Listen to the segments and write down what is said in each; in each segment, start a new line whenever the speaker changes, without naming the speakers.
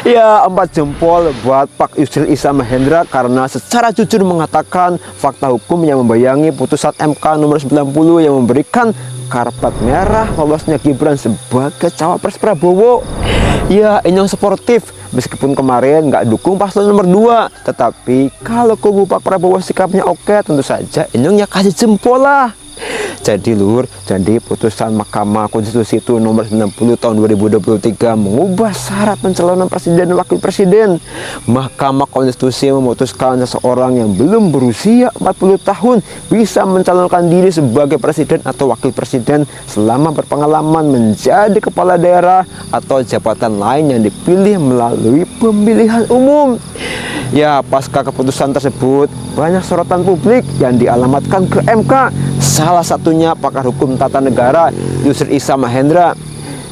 Ya, 4 jempol buat Pak Yusril Iza Mahendra karena secara jujur mengatakan fakta hukum yang membayangi putusan MK nomor 90 yang memberikan karpet merah lolosnya Gibran sebagai cawapres Prabowo. Ya, Inyong sportif meskipun kemarin nggak dukung paslon nomor 2, tetapi kalau kubu Pak Prabowo sikapnya oke, tentu saja Inyong ya kasih jempol lah. Jadi Lur, jadi putusan Mahkamah Konstitusi itu nomor 90 tahun 2023 mengubah syarat pencalonan presiden dan wakil presiden. Mahkamah Konstitusi memutuskan seseorang yang belum berusia 40 tahun bisa mencalonkan diri sebagai presiden atau wakil presiden selama berpengalaman menjadi kepala daerah atau jabatan lain yang dipilih melalui pemilihan umum. Ya, pasca keputusan tersebut banyak sorotan publik yang dialamatkan ke MK. Salah satunya pakar hukum tata negara Yusril Iza Mahendra.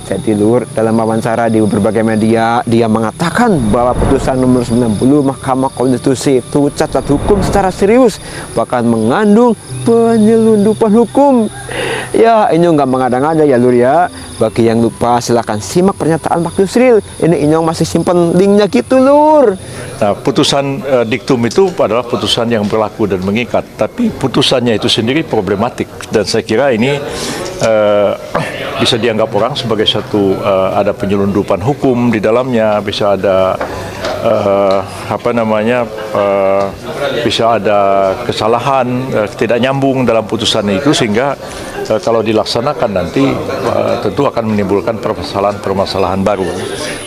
Jadi Lur, dalam wawancara di berbagai media, dia mengatakan bahwa putusan nomor 90 Mahkamah Konstitusi itu cacat hukum secara serius, bahkan mengandung penyelundupan hukum. Ya, Inyong nggak mengada-ngada ya Lur ya. Bagi yang lupa silahkan simak pernyataan Pak Yusril. Ini Inyong masih simpen linknya gitu Lur.
Nah, putusan diktum itu adalah putusan yang berlaku dan mengikat, tapi putusannya itu sendiri problematik dan saya kira ini bisa dianggap orang sebagai satu ada penyelundupan hukum di dalamnya, bisa ada bisa ada kesalahan tidak nyambung dalam putusan itu sehingga kalau dilaksanakan nanti tentu akan menimbulkan permasalahan baru.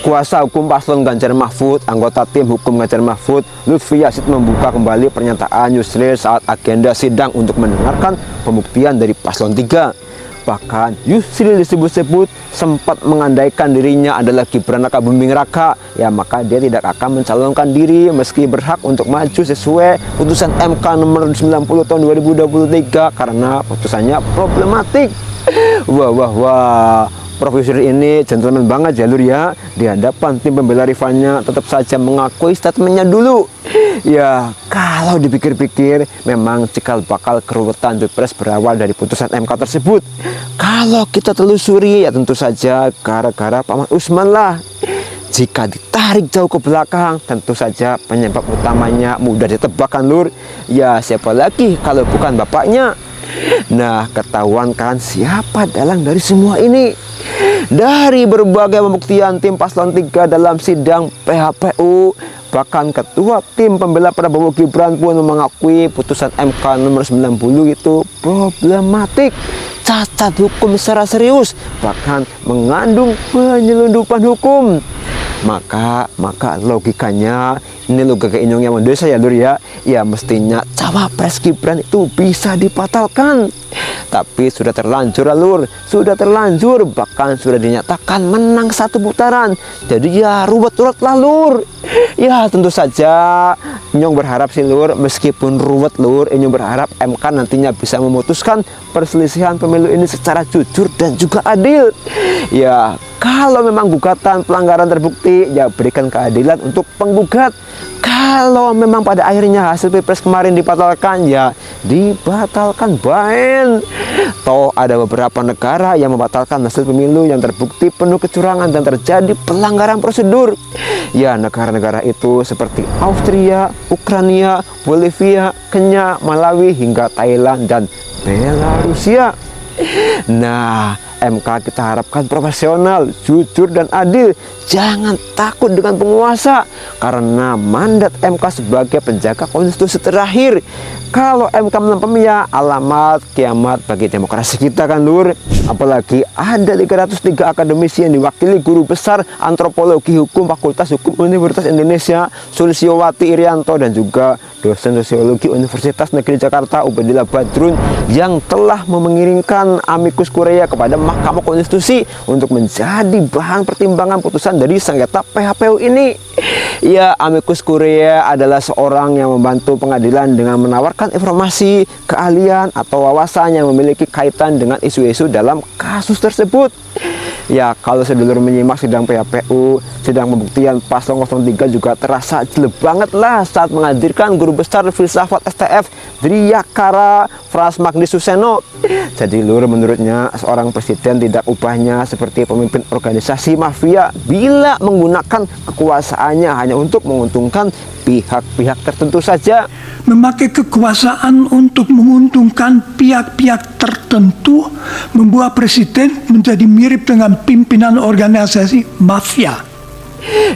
Kuasa hukum paslon Ganjar Mahfud, anggota tim hukum Ganjar Mahfud, Lutfi Yassid membuka kembali pernyataan Yusril saat agenda sidang untuk mendengarkan pembuktian dari paslon 3. Bahkan Yusril disebut-sebut sempat mengandaikan dirinya adalah Gibran Raka Buming Raka. Ya, maka dia tidak akan mencalonkan diri meski berhak untuk maju sesuai putusan MK nomor 90 tahun 2023 karena putusannya problematik. Wah. Prof. Yusril ini gentleman banget jalur ya. Di hadapan tim pembela rivalnya tetap saja mengakui statementnya dulu. Ya, kalau dipikir-pikir memang cikal bakal keruwetan Pilpres berawal dari putusan MK tersebut. Kalau kita telusuri ya tentu saja gara-gara Pak Ahmad Usman lah. Jika ditarik jauh ke belakang, tentu saja penyebab utamanya mudah ditebak kan Lur. Ya, siapa lagi kalau bukan bapaknya. Nah, ketahuan kan siapa dalang dari semua ini? Dari berbagai pembuktian tim paslon 3 dalam sidang PHPU, bahkan ketua tim pembela Prabowo Gibran pun mengakui putusan MK nomor 90 itu problematik, cacat hukum secara serius, bahkan mengandung penyelundupan hukum. Maka logikanya, ini logika Inyong yang mendosa ya Lur ya, ya mestinya cawapres Gibran itu bisa dibatalkan. Tapi sudah terlanjur Lur, sudah terlanjur, bahkan sudah dinyatakan menang 1 putaran. Jadi ya ruwet-ruwet lah Lur. Ya tentu saja Inyong berharap sih Lur, meskipun ruwet Lur, Inyong berharap MK nantinya bisa memutuskan perselisihan pemilu ini secara jujur dan juga adil. Ya, kalau memang gugatan pelanggaran terbukti, ya berikan keadilan untuk penggugat. Kalau memang pada akhirnya hasil Pilpres kemarin dibatalkan, ya dibatalkan baik. Toh ada beberapa negara yang membatalkan hasil pemilu yang terbukti penuh kecurangan dan terjadi pelanggaran prosedur. Ya, negara-negara itu seperti Austria, Ukraina, Bolivia, Kenya, Malawi, hingga Thailand dan Belarusia. Nah, MK kita harapkan profesional, jujur dan adil. Jangan takut dengan penguasa, karena mandat MK sebagai penjaga konstitusi terakhir. Kalau MK melempem ya alamat kiamat bagi demokrasi kita kan Lur. Apalagi ada 303 akademisi yang diwakili guru besar antropologi hukum Fakultas Hukum Universitas Indonesia Sulistiowati Irianto dan juga dosen sosiologi Universitas Negeri Jakarta Ubedillah Badrun yang telah mengirimkan amicus curiae kepada Mahkamah Konstitusi untuk menjadi bahan pertimbangan putusan dari sengketa PHPU ini. Ya, amicus curiae adalah seorang yang membantu pengadilan dengan menawarkan informasi, keahlian atau wawasan yang memiliki kaitan dengan isu-isu dalam kasus tersebut. Ya, kalau sedulur menyimak sidang PHPU, sidang pembuktian paslon 03 juga terasa jelek banget lah saat menghadirkan guru besar filsafat STF Driyakara Frans Magnis Suseno. Jadi lur, menurutnya seorang presiden tidak ubahnya seperti pemimpin organisasi mafia bila menggunakan kekuasaannya hanya untuk menguntungkan pihak-pihak tertentu saja.
Memakai kekuasaan untuk menguntungkan pihak-pihak tertentu membuat presiden menjadi mirip dengan pimpinan organisasi mafia.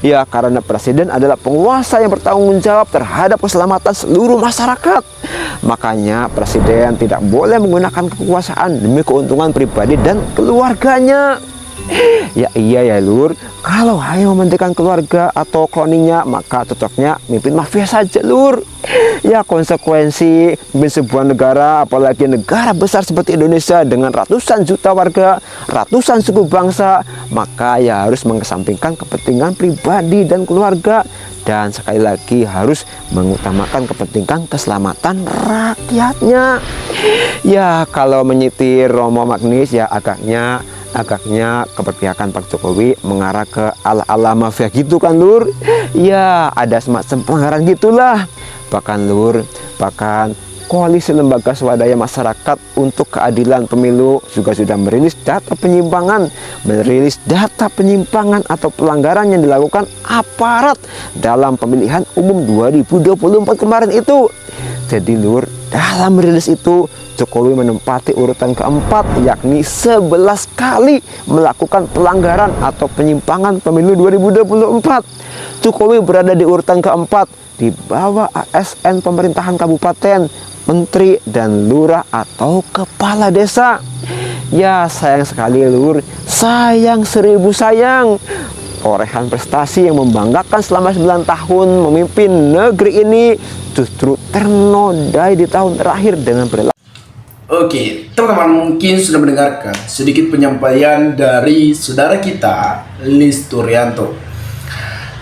Ya, karena presiden adalah penguasa yang bertanggung jawab terhadap keselamatan seluruh masyarakat. Makanya presiden tidak boleh menggunakan kekuasaan demi keuntungan pribadi dan keluarganya. Ya iya ya lur, kalau hanya mementingkan keluarga atau kroninya maka cocoknya mimpin mafia saja lur. Ya, konsekuensi mimpin sebuah negara, apalagi negara besar seperti Indonesia dengan ratusan juta warga, ratusan suku bangsa, maka ya harus mengesampingkan kepentingan pribadi dan keluarga, dan sekali lagi harus mengutamakan kepentingan keselamatan rakyatnya. Ya, kalau menyitir Romo Magnis ya agaknya keberpihakan Pak Jokowi mengarah ke ala-ala mafia gitu kan lur. Ya, ada semacam pelanggaran gitulah. Bahkan koalisi lembaga swadaya masyarakat untuk keadilan pemilu juga sudah merilis data penyimpangan atau pelanggaran yang dilakukan aparat dalam pemilihan umum 2024 kemarin itu. Jadi lur, dalam rilis itu Jokowi menempati urutan keempat, yakni 11 kali melakukan pelanggaran atau penyimpangan pemilu 2024. Jokowi berada di urutan keempat di bawah ASN pemerintahan kabupaten, menteri dan lurah atau kepala desa. Ya, sayang sekali lur, sayang seribu sayang. Torehan prestasi yang membanggakan selama 9 tahun memimpin negeri ini justru ternodai di tahun terakhir dengan perilaku.
Oke, teman-teman mungkin sudah mendengarkan sedikit penyampaian dari saudara kita, Lis Turianto.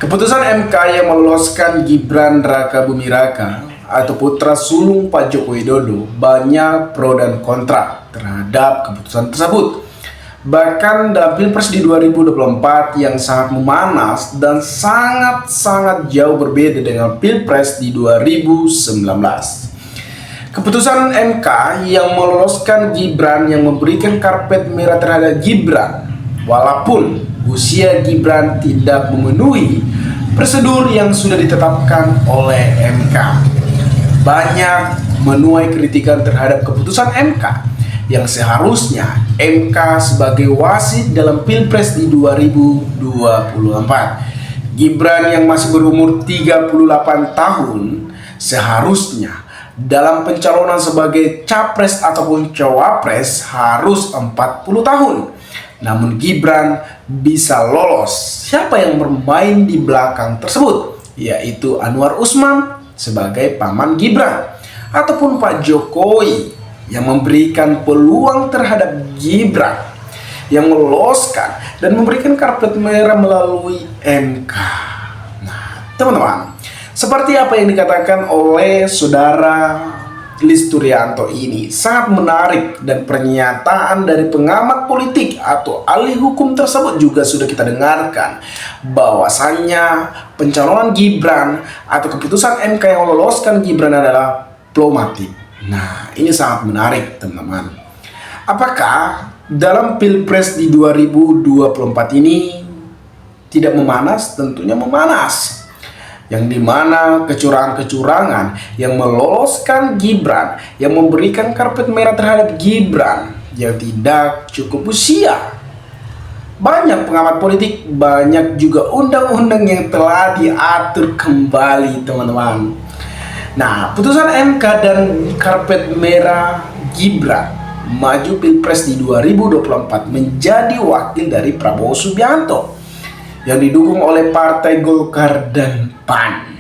Keputusan MK yang meloloskan Gibran Rakabuming Raka atau putra sulung Pak Joko Widodo banyak pro dan kontra terhadap keputusan tersebut. Bahkan dalam Pilpres di 2024 yang sangat memanas dan sangat jauh berbeda dengan Pilpres di 2019. Keputusan MK yang meloloskan Gibran yang memberikan karpet merah terhadap Gibran walaupun usia Gibran tidak memenuhi prosedur yang sudah ditetapkan oleh MK. Banyak menuai kritikan terhadap keputusan MK yang seharusnya MK sebagai wasit dalam Pilpres di 2024. Gibran yang masih berumur 38 tahun seharusnya dalam pencalonan sebagai capres ataupun cawapres harus 40 tahun. Namun Gibran bisa lolos. Siapa yang bermain di belakang tersebut? Yaitu Anwar Usman sebagai paman Gibran ataupun Pak Jokowi yang memberikan peluang terhadap Gibran yang meloloskan dan memberikan karpet merah melalui MK. Nah, teman-teman, seperti apa yang dikatakan oleh saudara Lis Turianto ini sangat menarik, dan pernyataan dari pengamat politik atau ahli hukum tersebut juga sudah kita dengarkan bahwasannya pencalonan Gibran atau keputusan MK yang meloloskan Gibran adalah diplomatik. Nah, ini sangat menarik teman-teman. Apakah dalam Pilpres di 2024 ini tidak memanas? Tentunya memanas, yang dimana kecurangan-kecurangan yang meloloskan Gibran, yang memberikan karpet merah terhadap Gibran yang tidak cukup usia. Banyak pengamat politik, banyak juga undang-undang yang telah diatur kembali teman-teman. Nah, putusan MK dan karpet merah Gibran maju Pilpres di 2024 menjadi wakil dari Prabowo Subianto yang didukung oleh Partai Golkar dan PAN.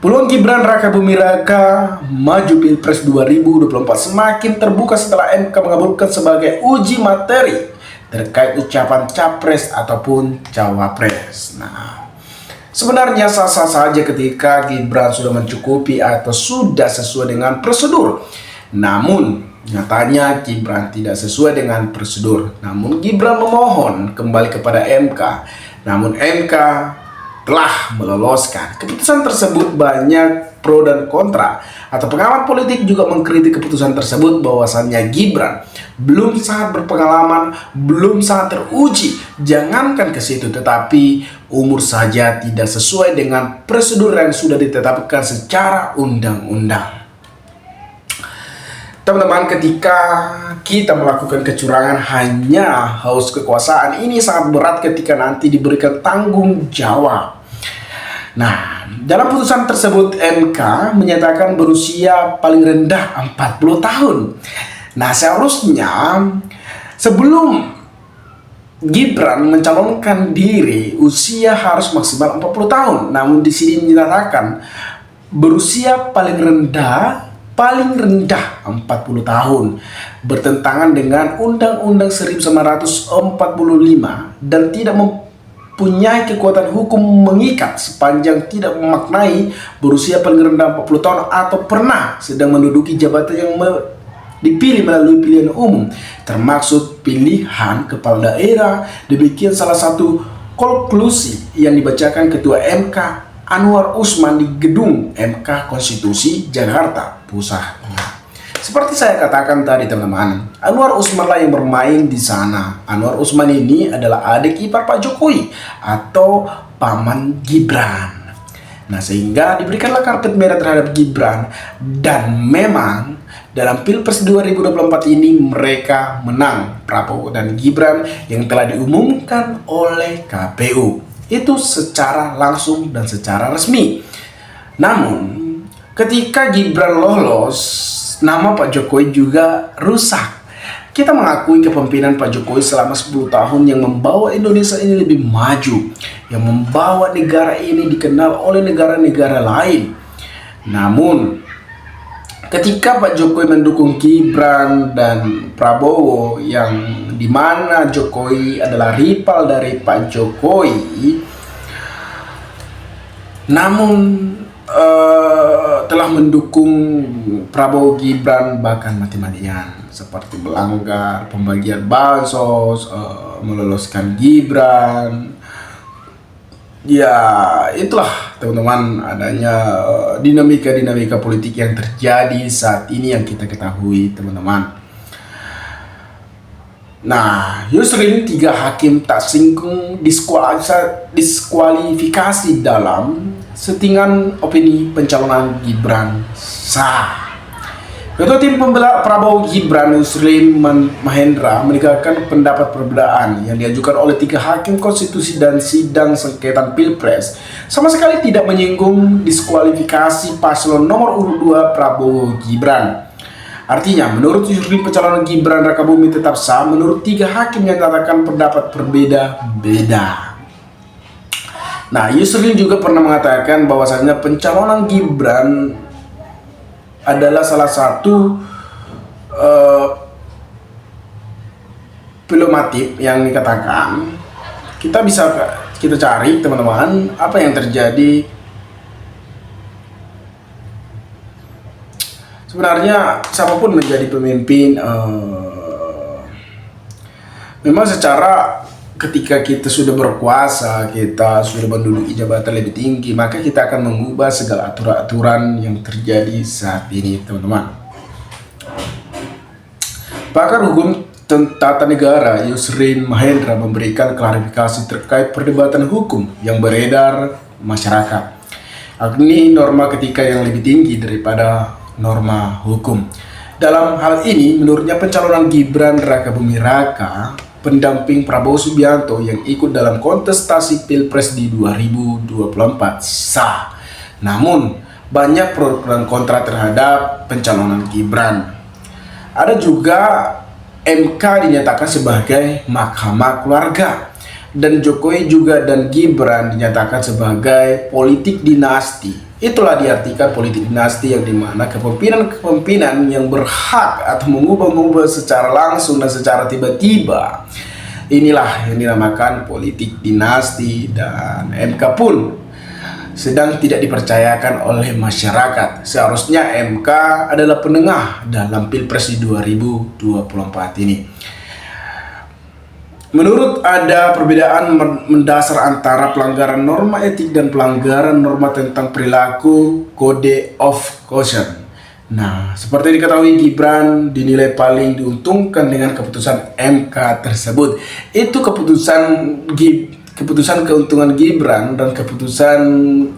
Peluang Gibran Rakabuming Raka maju Pilpres 2024 semakin terbuka setelah MK mengabulkan sebagai uji materi terkait ucapan capres ataupun cawapres. Nah, sebenarnya sah-sah saja ketika Gibran sudah mencukupi atau sudah sesuai dengan prosedur Namun nyatanya Gibran tidak sesuai dengan prosedur. Namun Gibran memohon kembali kepada MK. Namun MK telah meloloskan. Keputusan tersebut banyak pro dan kontra, atau pengamat politik juga mengkritik keputusan tersebut bahwasannya Gibran belum sangat berpengalaman, belum sangat teruji, jangankan ke situ, tetapi umur saja tidak sesuai dengan prosedur yang sudah ditetapkan secara undang-undang. Teman-teman, ketika kita melakukan kecurangan hanya haus kekuasaan, ini sangat berat ketika nanti diberikan tanggung jawab. Nah, dalam putusan tersebut MK menyatakan berusia paling rendah 40 tahun. Nah, seharusnya sebelum Gibran mencalonkan diri, usia harus maksimal 40 tahun. Namun di sini dinyatakan berusia paling rendah 40 tahun, bertentangan dengan Undang-Undang 1945 dan tidak mempunyai kekuatan hukum mengikat sepanjang tidak memaknai berusia paling rendah 40 tahun atau pernah sedang menduduki jabatan yang dipilih melalui pilihan umum, termasuk pilihan kepala daerah. Demikian salah satu konklusi yang dibacakan Ketua MK Anwar Usman di gedung MK Konstitusi Jakarta Pusat. Seperti saya katakan tadi teman-teman, Anwar Usman lah yang bermain di sana. Anwar Usman ini adalah adik ipar Pak Jokowi atau paman Gibran. Nah, sehingga diberikanlah karpet merah terhadap Gibran, dan memang dalam Pilpres 2024 ini mereka menang, Prabowo dan Gibran, yang telah diumumkan oleh KPU. Itu secara langsung dan secara resmi. Namun ketika Gibran lolos, nama Pak Jokowi juga rusak. Kita mengakui kepemimpinan Pak Jokowi selama 10 tahun yang membawa Indonesia ini lebih maju, yang membawa negara ini dikenal oleh negara-negara lain. Namun ketika Pak Jokowi mendukung Gibran dan Prabowo, yang dimana Jokowi adalah rival dari Pak Jokowi, namun telah mendukung Prabowo Gibran bahkan mati-matian, seperti melanggar pembagian bansos, meloloskan Gibran. Ya, itulah teman-teman adanya dinamika-dinamika politik yang terjadi saat ini yang kita ketahui teman-teman. Nah, Yusril 3 hakim tak singgung diskualifikasi dalam settingan opini pencalonan Gibran sah. Ketua tim pembela Prabowo Gibran Yusril Mahendra meninggalkan pendapat perbedaan yang diajukan oleh 3 hakim konstitusi dan sidang sengketa Pilpres, sama sekali tidak menyinggung diskualifikasi paslon nomor urut 2 Prabowo Gibran. Artinya, menurut Yusril pencalonan Gibran Rakabumi tetap sah menurut 3 hakim yang menyatakan pendapat berbeda-beda. Nah, Yusril juga pernah mengatakan bahwasanya pencalonan Gibran adalah salah satu filomatif yang dikatakan. Kita cari teman-teman apa yang terjadi. Sebenarnya siapapun menjadi pemimpin, memang secara ketika kita sudah berkuasa, kita sudah menduduki jabatan lebih tinggi, maka kita akan mengubah segala aturan-aturan yang terjadi saat ini, teman-teman. Pakar hukum tata negara Yusril Mahendra memberikan klarifikasi terkait perdebatan hukum yang beredar masyarakat. Ini norma ketika yang lebih tinggi daripada norma hukum. Dalam hal ini, menurutnya pencalonan Gibran Rakabumi Raka, pendamping Prabowo Subianto yang ikut dalam kontestasi Pilpres di 2024 sah. Namun banyak pro dan kontra terhadap pencalonan Gibran. Ada juga MK dinyatakan sebagai mahkamah keluarga, dan Jokowi juga dan Gibran dinyatakan sebagai politik dinasti. Itulah diartikan politik dinasti, yang dimana kepemimpinan yang berhak atau mengubah-ubah secara langsung dan secara tiba-tiba, inilah yang dinamakan politik dinasti. Dan MK pun sedang tidak dipercayakan oleh masyarakat. Seharusnya MK adalah penengah dalam Pilpres di 2024 ini. Menurut ada perbedaan mendasar antara pelanggaran norma etik dan pelanggaran norma tentang perilaku Code of Conduct. Nah, seperti diketahui, Gibran dinilai paling diuntungkan dengan keputusan MK tersebut. Itu keputusan keuntungan Gibran dan keputusan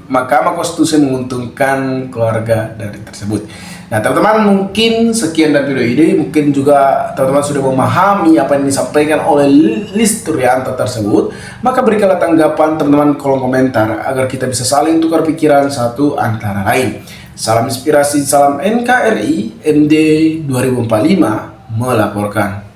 Mahkamah Konstitusi menguntungkan keluarga dari tersebut. Nah, teman-teman, mungkin sekian dari video ini. Mungkin juga teman-teman sudah memahami apa yang disampaikan oleh Listurianto tersebut. Maka berikanlah tanggapan teman-teman kolom komentar agar kita bisa saling tukar pikiran satu antara lain. Salam inspirasi, salam NKRI, MD 2045 melaporkan.